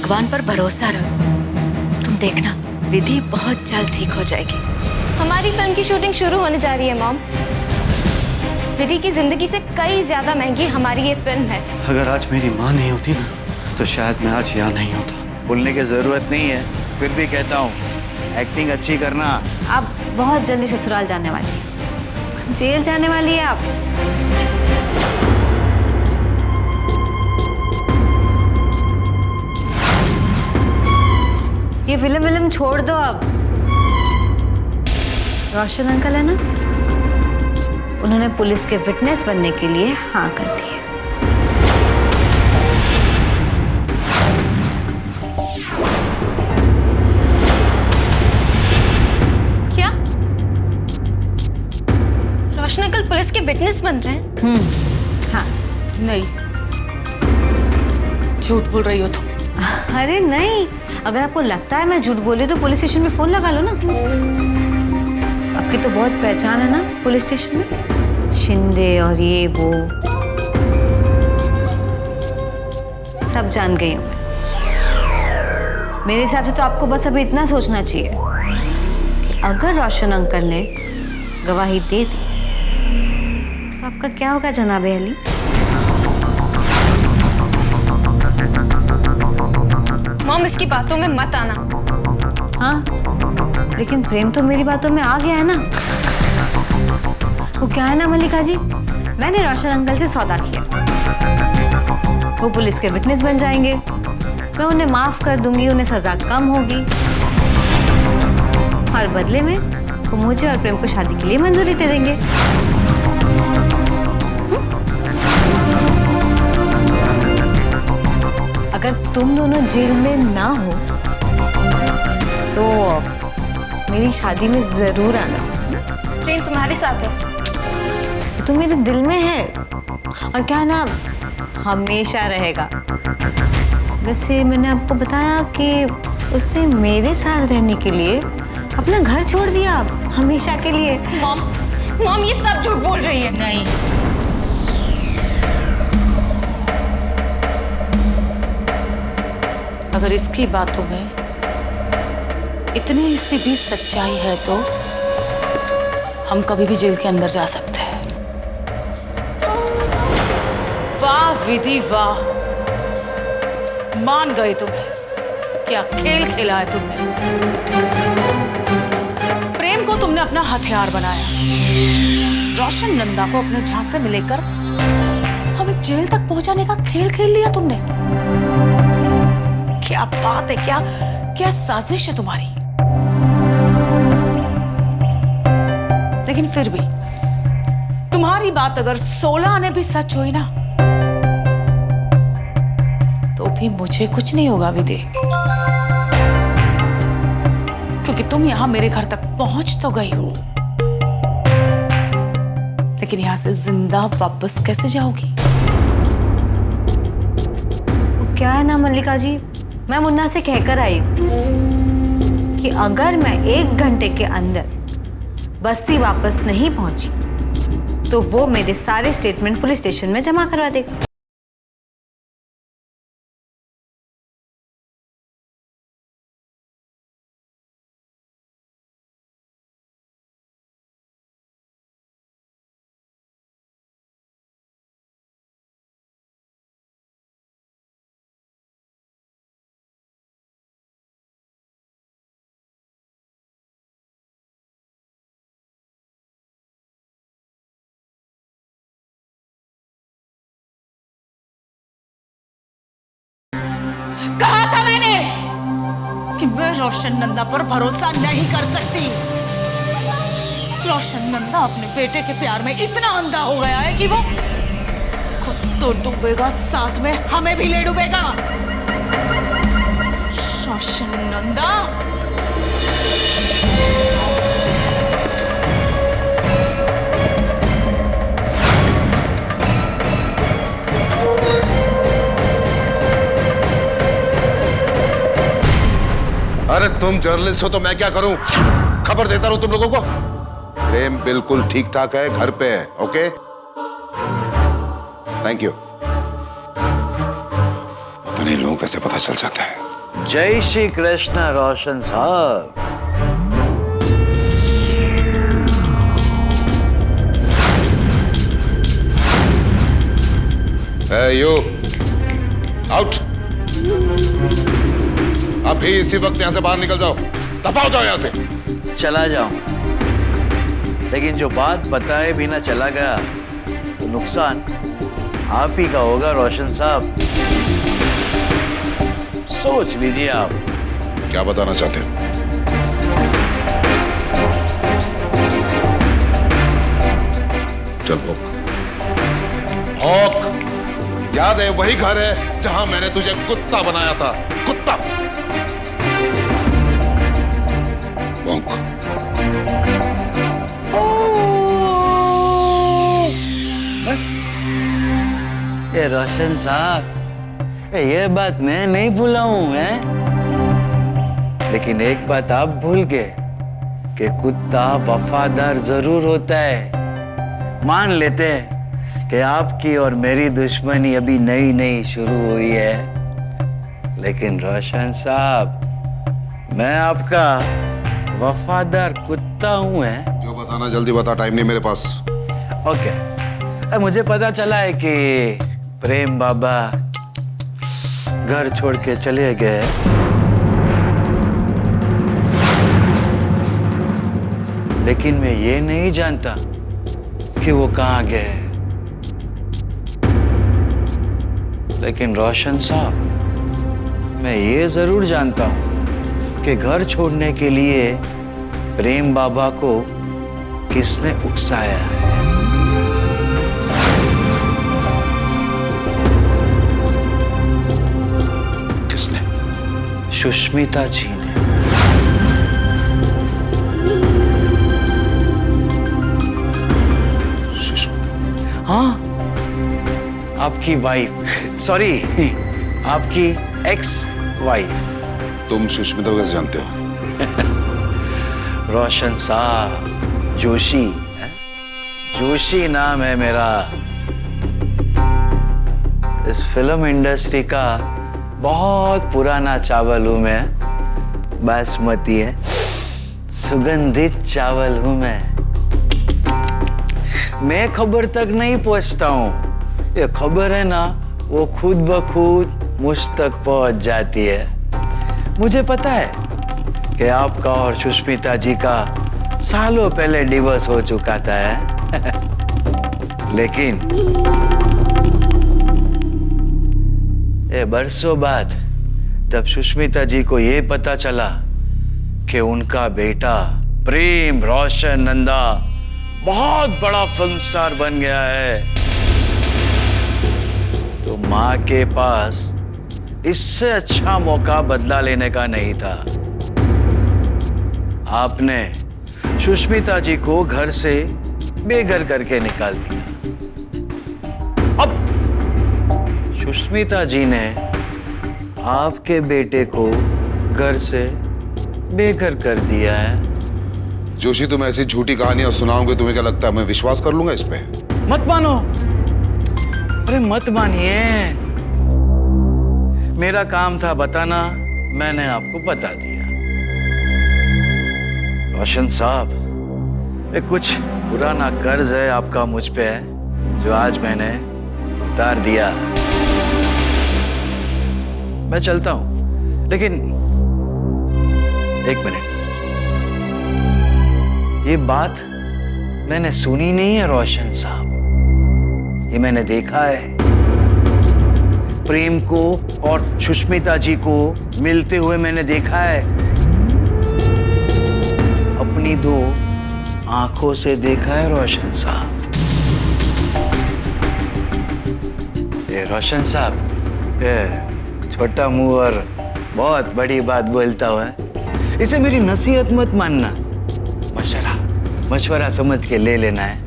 भगवान पर भरोसा रख। तुम देखना विधि बहुत जल्द ठीक हो जाएगी। हमारी फिल्म की शूटिंग शुरू होने जा रही है मॉम। विधि की जिंदगी से कई ज्यादा महंगी हमारी ये फिल्म है। अगर आज मेरी माँ नहीं होती ना तो शायद मैं आज यहाँ नहीं होता। बोलने की जरूरत नहीं है, फिर भी कहता हूँ एक्टिंग अच्छी करना। आप बहुत जल्दी ससुराल जाने वाली है, जेल जाने वाली है आप। ये फिल्म छोड़ दो अब। रोशन अंकल है ना, उन्होंने पुलिस के विटनेस बनने के लिए हाँ कर दी है। क्या रोशन अंकल पुलिस के विटनेस बन रहे हैं? हाँ। नहीं, झूठ बोल रही हो तुम। अरे नहीं, अगर आपको लगता है मैं झूठ बोली तो पुलिस स्टेशन में फोन लगा लो ना। आपकी तो बहुत पहचान है ना पुलिस स्टेशन में, शिंदे और ये वो सब जान गई हूँ मैं। मेरे हिसाब से तो आपको बस अभी इतना सोचना चाहिए कि अगर रोशन अंकल ने गवाही दे दी तो आपका क्या होगा जनाब अली? मॉम इसकी बातों में मत आना। हाँ, लेकिन प्रेम तो मेरी बातों में आ गया है ना। वो क्या है ना मल्लिका जी, मैंने रोशन अंकल से सौदा किया, वो पुलिस के विटनेस बन जाएंगे, मैं उन्हें माफ कर दूंगी, उन्हें सजा कम होगी और बदले में वो मुझे और प्रेम को शादी के लिए मंजूरी दे देंगे। अगर तुम दोनों जेल में ना हो तो मेरी शादी में जरूर आना। प्रेम तुम्हारे साथ है। तो मेरे दिल में है और क्या ना हमेशा रहेगा। वैसे मैंने आपको बताया कि उसने मेरे साथ रहने के लिए अपना घर छोड़ दिया हमेशा के लिए। मॉम ये सब झूठ बोल रही है। नहीं, अगर इसकी बातों में इतनी सी भी सच्चाई है तो हम कभी भी जेल के अंदर जा सकते हैं। वाह विधि वाह, मान गए तुम्हें। क्या खेल खेला है तुमने। प्रेम को तुमने अपना हथियार बनाया, रोशन नंदा को अपने झांसे में लेकर हमें जेल तक पहुंचाने का खेल खेल लिया तुमने। क्या बात है, क्या साजिश है तुम्हारी। लेकिन फिर भी तुम्हारी बात अगर 16 आने भी सच हुई ना तो भी मुझे कुछ नहीं होगा विधि, क्योंकि तुम यहां मेरे घर तक पहुंच तो गई हो, लेकिन यहां से जिंदा वापस कैसे जाओगी। क्या है ना मल्लिका जी, मैं मुन्ना से कहकर आई हूं कि अगर मैं 1 घंटे के अंदर बस्ती वापस नहीं पहुंची तो वो मेरे सारे स्टेटमेंट पुलिस स्टेशन में जमा करवा देगा। कहा था मैंने कि मैं रोशन नंदा पर भरोसा नहीं कर सकती। रोशन नंदा अपने बेटे के प्यार में इतना अंधा हो गया है कि वो खुद तो डूबेगा, साथ में हमें भी ले डूबेगा। रोशन नंदा अरे तुम जर्नलिस्ट हो तो मैं क्या करूं, खबर देता रहूं तुम लोगों को। प्रेम बिल्कुल ठीक ठाक है, घर पे है। Okay, thank you. पता नहीं लोगों कैसे पता चल जाता है। जय श्री कृष्ण रोशन साहब। You out. अभी इसी वक्त यहां से बाहर निकल जाओ, दफा हो जाओ यहां से। चला जाऊं, लेकिन जो बात बताए बिना चला गया तो नुकसान आप ही का होगा रोशन साहब। सोच लीजिए आप। क्या बताना चाहते हो? चल भोग। याद है वही घर है जहां मैंने तुझे कुत्ता बनाया था, कुत्ता। भोंक। बस ये रोशन साहब, ये बात मैं नहीं भूला हूं लेकिन एक बात आप भूल गए कि कुत्ता वफादार जरूर होता है। मान लेते हैं कि आपकी और मेरी दुश्मनी अभी नई नई शुरू हुई है, लेकिन रोशन साहब मैं आपका वफादार कुत्ता हूं जो बताना जल्दी बता, टाइम नहीं मेरे पास। ओके। अब मुझे पता चला है कि प्रेम बाबा घर छोड़ के चले गए, लेकिन मैं ये नहीं जानता कि वो कहाँ गए। लेकिन रोशन साहब मैं ये जरूर जानता हूं कि घर छोड़ने के लिए प्रेम बाबा को किसने उकसाया है। किसने? सुष्मिता जी ने। हाँ, आपकी वाइफ, सॉरी आपकी एक्स वाइफ। तुम सुष्मिता को कैसे जानते हो? रोशन साहब, जोशी है? जोशी नाम है मेरा। इस फिल्म इंडस्ट्री का बहुत पुराना चावल हूं मैं। बासमती है, सुगंधित चावल हूं मैं खबर तक नहीं पहुंचता हूं। ये खबर है ना, वो खुद ब खुद मुझ तक पहुंच जाती है। मुझे पता है कि आपका और सुष्मिता जी का सालों पहले डिवोर्स हो चुका था लेकिन ये बरसों बाद तब सुष्मिता जी को ये पता चला कि उनका बेटा प्रेम रोशन नंदा बहुत बड़ा फिल्म स्टार बन गया है, तो मां के पास इससे अच्छा मौका बदला लेने का नहीं था। आपने सुष्मिता जी को घर से बेघर करके निकाल दिया। अब सुष्मिता जी ने आपके बेटे को घर से बेघर कर दिया है। जोशी, तुम ऐसी झूठी कहानियां सुनाओगे, तुम्हें क्या लगता है मैं विश्वास कर लूंगा इस पे? मत मानो, अरे मत मानिए। मेरा काम था बताना, मैंने आपको बता दिया। रोशन साहब, ये कुछ पुराना कर्ज है आपका मुझ पे, जो आज मैंने उतार दिया। मैं चलता हूं, लेकिन एक मिनट, ये बात मैंने सुनी नहीं है रोशन साहब, ये मैंने देखा है। प्रेम को और सुष्मिता जी को मिलते हुए मैंने देखा है, अपनी दो आंखों से देखा है रोशन साहब। ये रोशन साहब, ये छोटा मुंह और बहुत बड़ी बात बोलता हुआ है, इसे मेरी नसीहत मत मानना, मशवरा समझ के ले लेना है।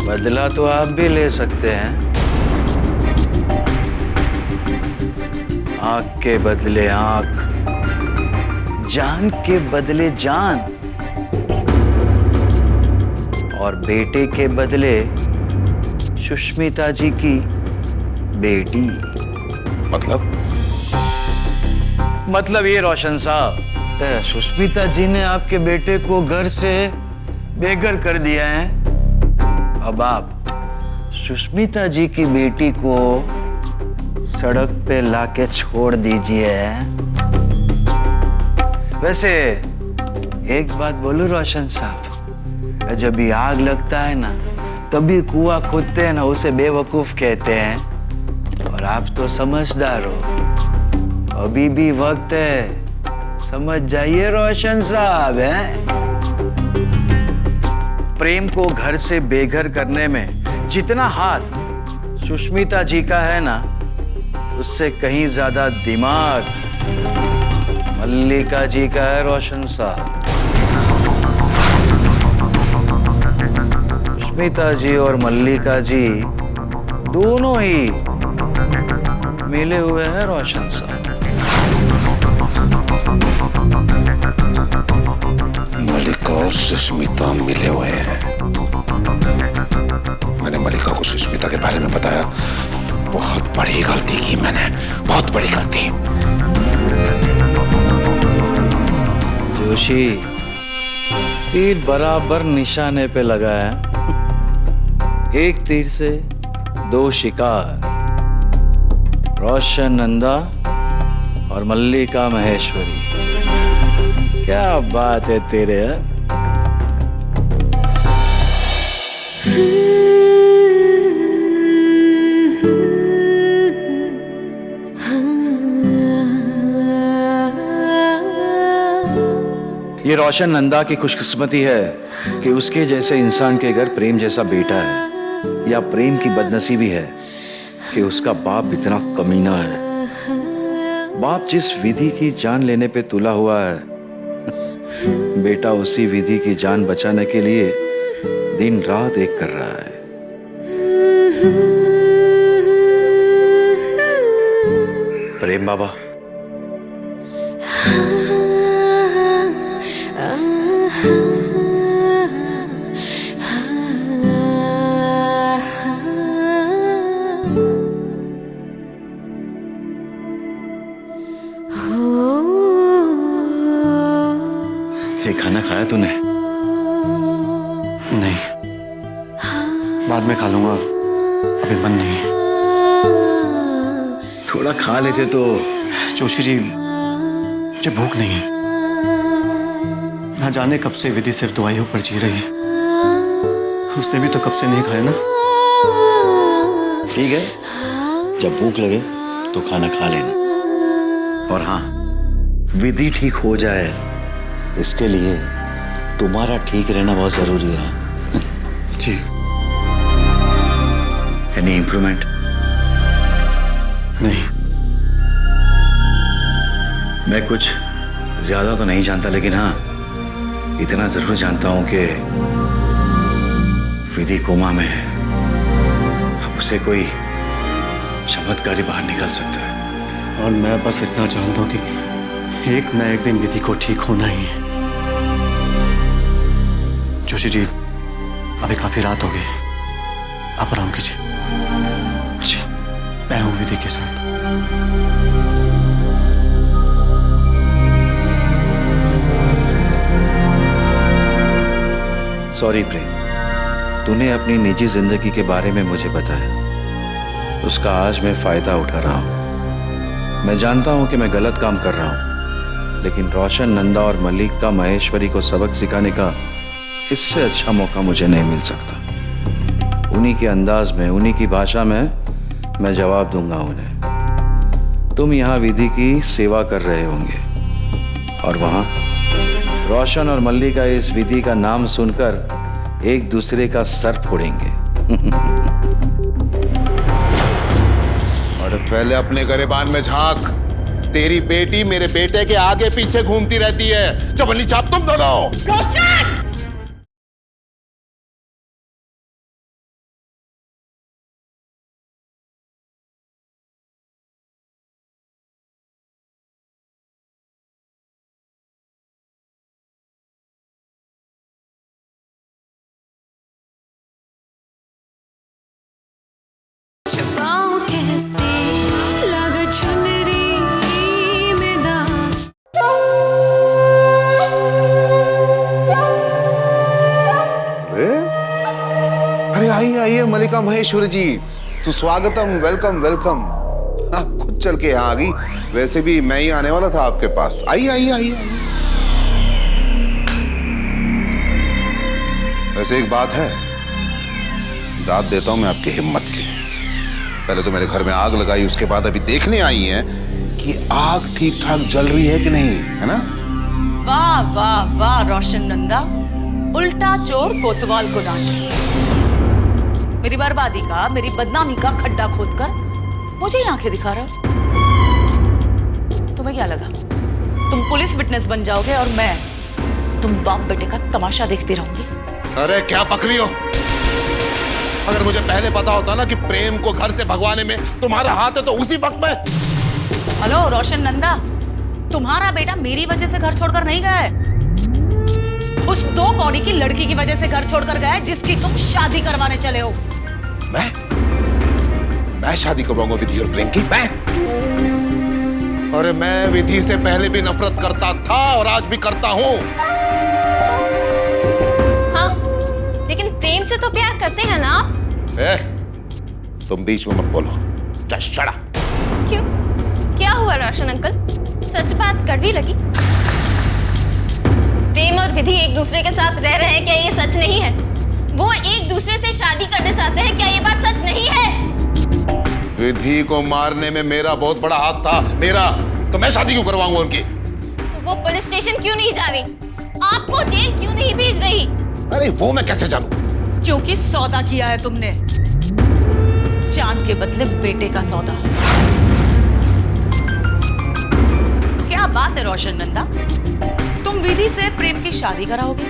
बदला तो आप भी ले सकते हैं, आंख के बदले आंख, जान के बदले जान, और बेटे के बदले सुष्मिता जी की बेटी। मतलब ये रोशन साहब, सुष्मिता जी ने आपके बेटे को घर से बेघर कर दिया है। अब आप सुष्मिता जी की बेटी को सड़क पे लाके छोड़ दीजिए। वैसे एक बात बोलूं रोशन साहब, जब भी आग लगता है ना तभी कुआं खोदते हैं ना, उसे बेवकूफ कहते हैं। और आप तो समझदार हो, अभी भी वक्त है, समझ जाइए रोशन साहब। है प्रेम को घर से बेघर करने में जितना हाथ सुष्मिता जी का है ना, उससे कहीं ज्यादा दिमाग मल्लिका जी का है रोशन साहब। सुष्मिता जी और मल्लिका जी दोनों ही मिले हुए हैं रोशन साहब। मल्लिका और सुष्मिता मिले हुए हैं। मैंने मल्लिका को सुष्मिता के बारे में बताया, बहुत बड़ी गलती की मैंने, बहुत बड़ी गलती। जोशी, तीर बराबर निशाने पे लगा है। एक तीर से दो शिकार, रोशन नंदा और मल्लिका महेश्वरी। क्या बात है तेरे। ये रोशन नंदा की खुशकिस्मती है कि उसके जैसे इंसान के घर प्रेम जैसा बेटा है, या प्रेम की बदनसीबी है कि उसका बाप इतना कमीना है। बाप जिस विधि की जान लेने पे तुला हुआ है, बेटा उसी विधि की जान बचाने के लिए दिन रात एक कर रहा है। प्रेम बाबा, ये खाना खाया तूने? नहीं, बाद में खा लूंगा, अभी मन नहीं। थोड़ा खा लेते तो। जोशी जी, मुझे भूख नहीं है। ना जाने कब से विधि सिर्फ दवाइयों पर जी रही है। उसने भी तो कब से नहीं खाया ना। ठीक है, जब भूख लगे तो खाना खा लेना। और हाँ, विधि ठीक हो जाए इसके लिए तुम्हारा ठीक रहना बहुत जरूरी है। जी। Any improvement? नहीं। मैं कुछ ज्यादा तो नहीं जानता, लेकिन हाँ इतना जरूर जानता हूं कि विधि कोमा में है। अब उसे कोई चमत्कारी बाहर निकल सकता है। और मैं बस इतना जानता हूं कि एक न एक दिन विधि को ठीक होना ही है। जोशी जी, अभी काफी रात हो गई, आप आराम कीजिए। जी, मैं हूं विधि के साथ। सॉरी प्रेम, तूने अपनी निजी जिंदगी के बारे में मुझे बताया, उसका आज मैं फायदा उठा रहा हूं। मैं जानता हूं कि मैं गलत काम कर रहा हूं, लेकिन रोशन नंदा और मल्लिका महेश्वरी को सबक सिखाने का इससे अच्छा मौका मुझे नहीं मिल सकता। उन्हीं के अंदाज में, उन्हीं की भाषा में मैं जवाब दूंगा उन्हें। तुम यहाँ विधि की सेवा कर रहे होंगे और वहां रोशन और मल्लिका इस विधि का नाम सुनकर एक दूसरे का सर फोड़ेंगे। और पहले अपने गरेबान में झांक। तेरी बेटी मेरे बेटे के आगे पीछे घूमती रहती है। चवन्नी चाप तुम दोनों। रोशन! छुपाऊं कैसे मल्लिका महेश्वरी जी, सुस्वागतम, वेलकम वेलकम। आप खुद चल के यहाँ आ गई, वैसे भी मैं ही आने वाला था आपके पास। आइए आइए आइए। वैसे एक बात है, दाद देता हूं मैं आपकी हिम्मत की। पहले तो मेरे घर में आग लगाई, उसके बाद अभी देखने आई हैं कि आग ठीक ठाक जल रही है कि नहीं, है ना? वाह वाह वाह रोशन नंदा, उल्टा चोर कोतवाल को डांटे। मेरी बर्बादी का, मेरी बदनामी का खड्डा खोदकर मुझे ही आंखें दिखा रहा हो। तुम्हें क्या लगा तुम पुलिस विटनेस बन जाओगे और मैं तुम बाप बेटे का तमाशा देखती रहूंगी? अरे क्या पकड़ी हो? अगर मुझे पहले पता होता ना कि प्रेम को घर से भगवाने में तुम्हारा हाथ है तो उसी वक्त में। हेलो रोशन नंदा, तुम्हारा बेटा मेरी वजह से घर छोड़कर नहीं गया है। उस 2 कौड़ी की लड़की की वजह से घर छोड़कर गया है जिसकी तुम शादी करवाने चले हो। मैं शादी करवाऊंगा विधि और प्रेम की? मैं? अरे मैं विधि से पहले भी नफरत करता था और आज भी करता हूं। हाँ, लेकिन प्रेम से तो प्यार करते हैं ना आप? तुम बीच में मत बोलो। Just shut up. क्यों? क्या हुआ रोशन अंकल? सच बात कड़वी लगी? प्रेम और विधि एक दूसरे के साथ रह रहे हैं, क्या ये सच नहीं है? वो एक दूसरे से शादी करना चाहते हैं, क्या ये बात सच नहीं है? विधि को मारने में मेरा बहुत बड़ा हाथ था, मेरा। तो मैं शादी क्यों करवाऊंगा उनकी? तो वो पुलिस स्टेशन क्यों नहीं जा रही? आपको जेल क्यों नहीं भेज रही? अरे वो मैं कैसे जानूं? क्योंकि सौदा किया है तुमने, जान के बदले बेटे का सौदा। क्या बात है रोशन नंदा, तुम विधि से प्रेम की शादी कराओगे,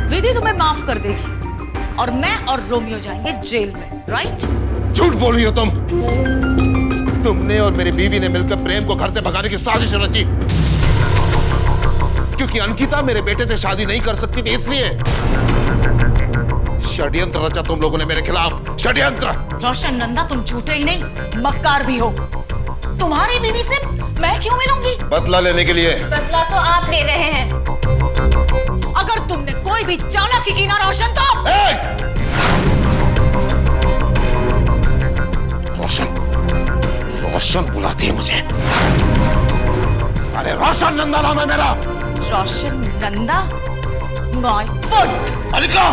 विधि तुम्हें माफ कर देगी और मैं और रोमियो जाएंगे जेल में, राइट? झूठ बोली हो तुम। तुमने और मेरी बीवी ने मिलकर प्रेम को घर से भगाने की साजिश रची, क्योंकि अंकिता मेरे बेटे से शादी नहीं कर सकती थी, इसलिए षड्यंत्र रचा तुम लोगों ने मेरे खिलाफ। षड्यंत्र। रोशन नंदा, तुम झूठे ही नहीं मक्कार भी हो। तुम्हारी बीवी से मैं क्यों मिलूंगी? बदला लेने के लिए। बदला तो आप ले रहे हैं। अगर तुमने कोई भी चालाकी की ना रोशन तो रोशन बुलाती है मुझे। अरे रोशन नंदा नाम है मेरा। रोशन नंदा, माय फुट। मल्लिका,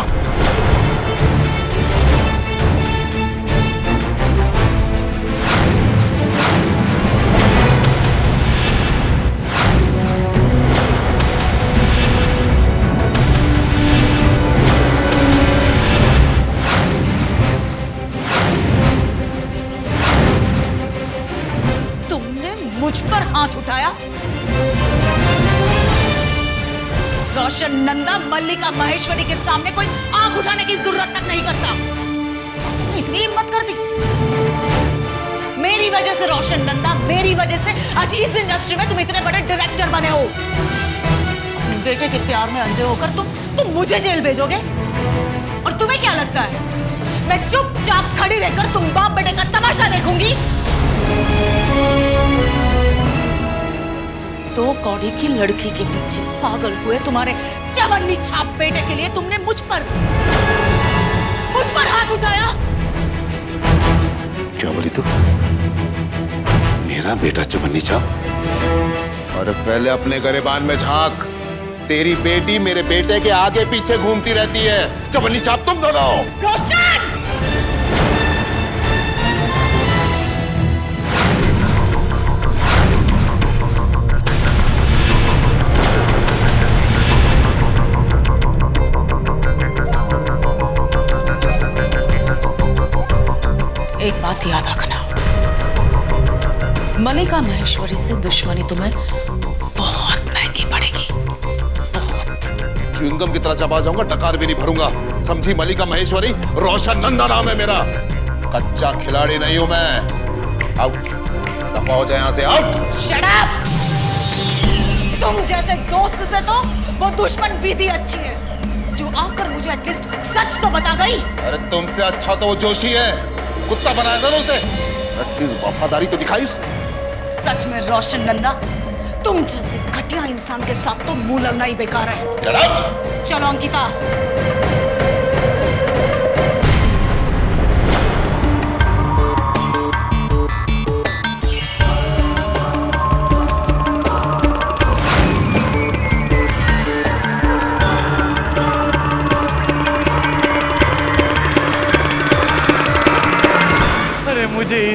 मुझ पर हाथ उठाया? रोशन नंदा मल्लिका महेश्वरी के सामने कोई आंख उठाने की जरूरत तक नहीं करता। और तुमने इतनी हिम्मत कर दी? मेरी वजह से रोशन नंदा, मेरी वजह से आज इस इंडस्ट्री में तुम इतने बड़े डायरेक्टर बने हो। अपने बेटे के प्यार में अंधे होकर तुम मुझे जेल भेजोगे? और तुम्हें क्या लगता है मैं चुपचाप खड़ी रहकर तुम बाप बेटे का तमाशा देखूंगी? 2 कौड़ी की लड़की के पीछे पागल हुए तुम्हारे चवन्नी छाप बेटे के लिए तुमने मुझ पर हाथ उठाया। क्या बोली तू? मेरा बेटा चवन्नी छाप? और पहले अपने गरेबान में झांक। तेरी बेटी मेरे बेटे के आगे पीछे घूमती रहती है। चवन्नी छाप तुम दोनों। रोशन! एक बात याद रखना, मल्लिका महेश्वरी से दुश्मनी तुम्हें बहुत महंगी पड़ेगी, बहुत। च्युइंगम की तरह चबा जाऊंगा, डकार भी नहीं भरूंगा। समझी मल्लिका महेश्वरी? रोशन नंदा नाम है मेरा। कच्चा खिलाड़ी नहीं हूं मैं। आउट। दफा हो जाए यहां से, आउट। Shut up! तुम जैसे दोस्त से तो वो दुश्मन विधि अच्छी है, जो आकर मुझे एटलीस्ट सच तो बता गई। अरे तुमसे अच्छा तो वो जोशी है, कुत्ता बनाया था ना उसे। एटलीस्ट वफादारी तो दिखाई उसने। सच में रोशन नंदा, तुम जैसे घटिया इंसान के साथ तो मुंह लगना ही बेकार है। Get out! चलो अंकिता।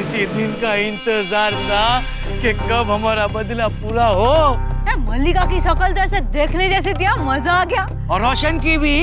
इसी दिन का इंतजार था कि कब हमारा बदला पूरा हो। मल्लिका की शक्ल तो ऐसे देखने जैसी थी, मजा आ गया। और रोशन की भी।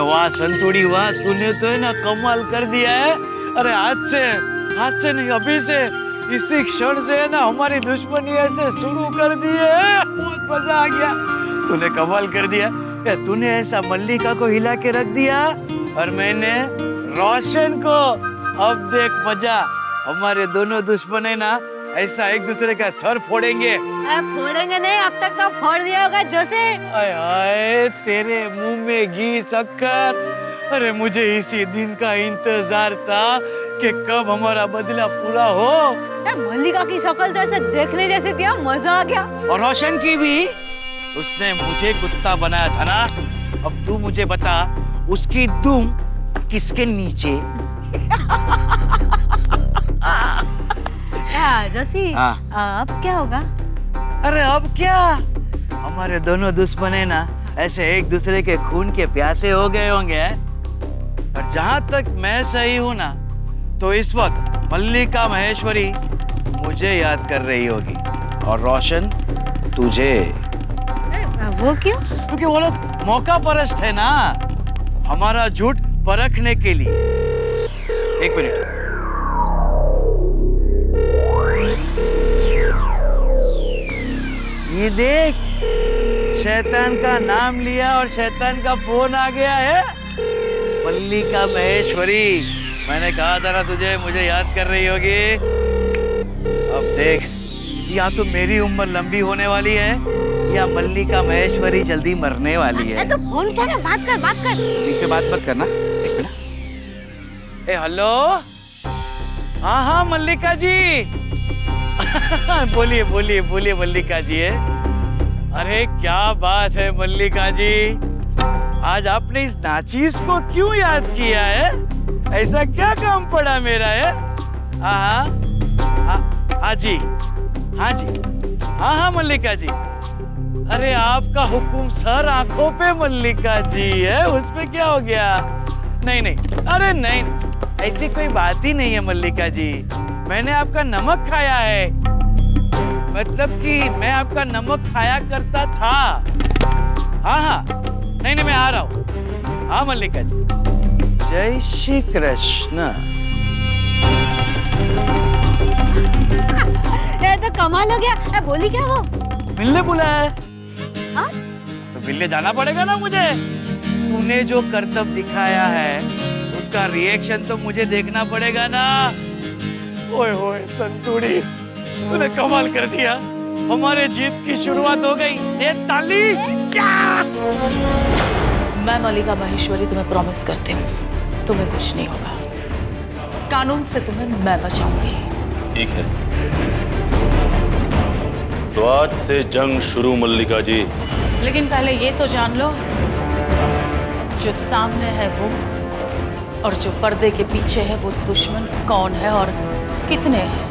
वाह संतोड़ी वाह, तूने तो है ना कमाल कर दिया है। अरे आज से नहीं, अभी से, इसी क्षण से है ना हमारी दुश्मनी ऐसे शुरू कर दी है। बहुत मजा आ गया, तूने कमाल कर दिया। तूने ऐसा मल्लिका को हिला के रख दिया और मैंने रोशन को। अब देख मजा, हमारे दोनों दुश्मन है ना ऐसा एक दूसरे का सर फोड़ेंगे। फोड़ेंगे नहीं, अब तक तो फोड़ दिया होगा जोसे। आय हाय, तेरे मुंह में घी शक्कर। अरे मुझे इसी दिन का इंतजार था कि कब हमारा बदला पूरा हो। मल्लिका की शक्ल तो ऐसे देखने जैसी थी, मजा आ गया। और रोशन की भी। उसने मुझे कुत्ता बनाया था ना, अब तू मुझे बता उसकी दुम किसके नीचे? जोशी, अब क्या होगा? अरे अब क्या, हमारे दोनों दुश्मन है ना ऐसे एक दूसरे के खून के प्यासे हो गए होंगे। और जहां तक मैं सही हूं ना, तो इस वक्त मल्लिका महेश्वरी मुझे याद कर रही होगी और रोशन तुझे। वो क्यों? क्योंकि वो लोग मौका परस्त है ना, हमारा झूठ परखने के लिए। एक मिनट, ये देख, शैतान का नाम लिया और शैतान का फोन आ गया है। मल्लिका महेश्वरी, मैंने कहा था ना तुझे, मुझे याद कर रही होगी। अब देख, या तो मेरी उम्र लंबी होने वाली है या मल्लिका महेश्वरी जल्दी मरने वाली है। तो फोन क्या ना, बात कर। बीच में बात मत करना, एक मिनट। हेलो, हाँ मल्लिका जी। बोलिए मल्लिका जी है। अरे क्या बात है मल्लिका जी, आज आपने इस नाचीज को क्यों याद किया है? ऐसा क्या काम पड़ा मेरा है? हाँ जी, हाँ मल्लिका जी। अरे आपका हुक्म सर आंखों पे मल्लिका जी है, उसमें क्या हो गया? नहीं, अरे नहीं, ऐसी कोई बात ही नहीं है मल्लिका जी। मैंने आपका नमक खाया है, मतलब कि मैं आपका नमक खाया करता था। हाँ, नहीं, मैं आ रहा हूँ। हाँ मल्लिका जी, जय श्री कृष्ण। ये तो कमाल हो गया। बोली क्या वो? मिलने बुलाया है। तो मिलने जाना पड़ेगा ना मुझे। तूने जो करतब दिखाया है उसका रिएक्शन तो मुझे देखना पड़ेगा ना। ओए होए संतूड़ी, तूने कमाल कर दिया, हमारे जीत की शुरुआत हो गई। ये ताली क्या? मैं मल्लिका महेश्वरी तुम्हें प्रॉमिस करती हूँ, तुम्हें कुछ नहीं होगा। कानून से तुम्हें मैं बचाऊंगी। ठीक है, तो आज से जंग शुरू मल्लिका जी। लेकिन पहले ये तो जान लो, जो सामने है वो और जो पर्दे के पीछे है वो दुश्मन कौन है और कितने हैं।